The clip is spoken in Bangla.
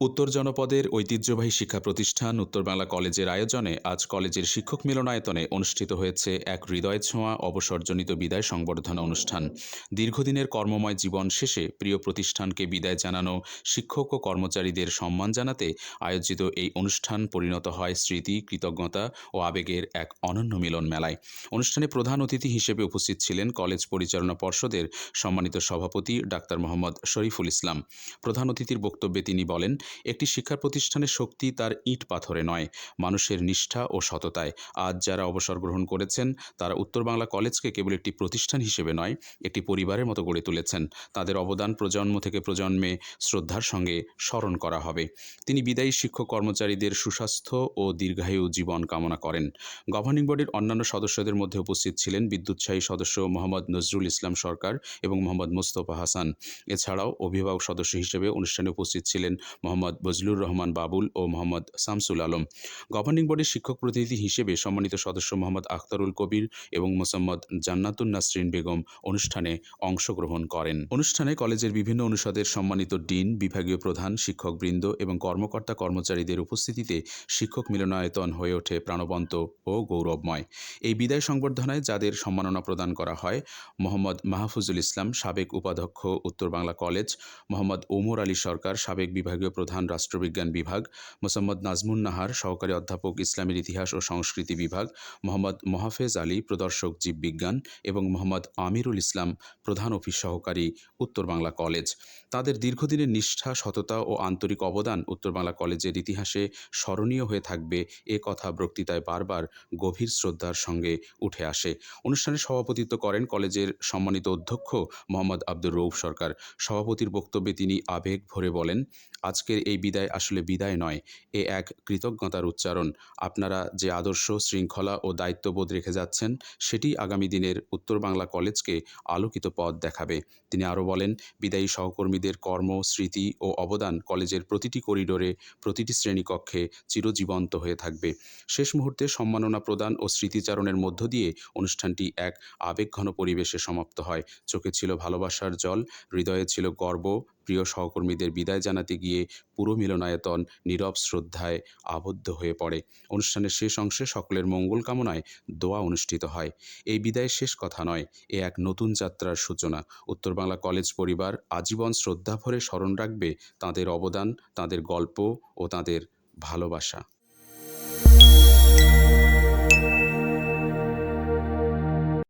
উত্তর জনপদের ঐতিহ্যবাহী শিক্ষা প্রতিষ্ঠান উত্তর বাংলা কলেজের আয়োজনে আজ কলেজের শিক্ষক মিলনায়তনে অনুষ্ঠিত হয়েছে এক হৃদয় ছোঁয়া অবসরজনিত বিদায় সংবর্ধনা অনুষ্ঠান। দীর্ঘদিনের কর্মময় জীবন শেষে প্রিয় প্রতিষ্ঠানকে বিদায় জানানো শিক্ষক ও কর্মচারীদের সম্মান জানাতে আয়োজিত এই অনুষ্ঠান পরিণত হয় স্মৃতি, কৃতজ্ঞতা ও আবেগের এক অনন্য মিলন মেলায়। অনুষ্ঠানে প্রধান অতিথি হিসেবে উপস্থিত ছিলেন কলেজ পরিচালনা পর্ষদের সম্মানিত সভাপতি ডাক্তার মোহাম্মদ শরীফুল ইসলাম। প্রধান অতিথির বক্তব্যে তিনি বলেন, একটি শিক্ষা প্রতিষ্ঠানের শক্তি তার ইট পাথরে নয়, মানুষের নিষ্ঠা ও সততায়। আজ যারা অবসর গ্রহণ করেছেন তারা উত্তর বাংলা কলেজকে কেবল একটি প্রতিষ্ঠান হিসেবে নয়, একটি পরিবারের মতো গড়ে তুলেছেন। তাদের অবদান প্রজন্ম থেকে প্রজন্মে শ্রদ্ধার সঙ্গে স্মরণ করা হবে। তিনি বিদায়ী শিক্ষক কর্মচারীদের সুস্বাস্থ্য ও দীর্ঘায়ু জীবন কামনা করেন। গভর্নিং বডির অন্যান্য সদস্যদের মধ্যে উপস্থিত ছিলেন বিদ্যুৎসাহী সদস্য মোহাম্মদ নজরুল ইসলাম সরকার এবং মোহাম্মদ মোস্তফা হাসান। এছাড়াও অভিভাবক সদস্য হিসেবে অনুষ্ঠানে উপস্থিত ছিলেন মোহাম্মদ বজলুর রহমান বাবুল ও মোহাম্মদ শামসুল আলম। গভর্নিং বডির শিক্ষক প্রতিনিধি হিসেবে সম্মানিত সদস্য মোহাম্মদ আখতারুল কবির এবং মোসাম্মদ জান্নাতুন নাসরিন বেগম অনুষ্ঠানে অংশগ্রহণ করেন। অনুষ্ঠানে কলেজের বিভিন্ন অনুষদের সম্মানিত ডিন, বিভাগীয় প্রধান, শিক্ষকবৃন্দ এবং কর্মকর্তা কর্মচারীদের উপস্থিতিতে শিক্ষক মিলনায়তন হয়ে ওঠে প্রাণবন্ত ও গৌরবময়। এই বিদায় সংবর্ধনায় যাদের সম্মাননা প্রদান করা হয়, মোহাম্মদ মাহফুজুল ইসলাম, সাবেক উপাধ্যক্ষ উত্তর বাংলা কলেজ; মোহাম্মদ ওমর আলী সরকার, সাবেক বিভাগীয় প্রধান, রাষ্ট্রবিজ্ঞান বিভাগ; মোসাম্মদ নাজমুন নাহার, সহকারী অধ্যাপক, ইসলামের ইতিহাস ও সংস্কৃতি বিভাগ; মোহাম্মদ মোহাফেজ আলী, প্রদর্শক, জীববিজ্ঞান; এবং মোহাম্মদ আমিরুল ইসলাম, প্রধান অফিস সহকারী, উত্তর বাংলা কলেজ। তাদের দীর্ঘদিনের নিষ্ঠা, সততা ও আন্তরিক অবদান উত্তর বাংলা কলেজের ইতিহাসে স্মরণীয় হয়ে থাকবে, এ কথা বক্তৃতায় বারবার গভীর শ্রদ্ধার সঙ্গে উঠে আসে। অনুষ্ঠানে সভাপতিত্ব করেন কলেজের সম্মানিত অধ্যক্ষ মোহাম্মদ আব্দুর রউফ সরকার। সভাপতির বক্তব্যে তিনি আবেগ ভরে বলেন, আজকের এই বিদায় আসলে বিদায় নয়, এ এক কৃতজ্ঞতার উচ্চারণ। আপনারা যে আদর্শ, শৃঙ্খলা ও দায়িত্ববোধ রেখে যাচ্ছেন, সেটি আগামী দিনের উত্তর বাংলা কলেজকে আলোকিত পথ দেখাবে। তিনি আরও বলেন, বিদায়ী সহকর্মীদের কর্ম, স্মৃতি ও অবদান কলেজের প্রতিটি করিডোরে, প্রতিটি শ্রেণীকক্ষে চিরজীবন্ত হয়ে থাকবে। শেষ মুহূর্তে সম্মাননা প্রদান ও স্মৃতিচারণের মধ্য দিয়ে অনুষ্ঠানটি এক আবেগঘন পরিবেশে সমাপ্ত হয়। চোখে ছিল ভালোবাসার জল, হৃদয়ে ছিল গর্ব। প্রিয় সহকর্মীদের বিদায় জানাতে গিয়ে পুরো মিলনায়তন নীরব শ্রদ্ধায় আবদ্ধ হয়ে পড়ে। অনুষ্ঠানের শেষ অংশে সকলের মঙ্গল কামনায় দোয়া অনুষ্ঠিত হয়। এই বিদায় শেষ কথা নয়, এ এক নতুন যাত্রার সূচনা। উত্তর বাংলা কলেজ পরিবার আজীবন শ্রদ্ধা ভরে স্মরণ রাখবে তাঁদের অবদান, তাঁদের গল্প ও তাঁদের ভালোবাসা।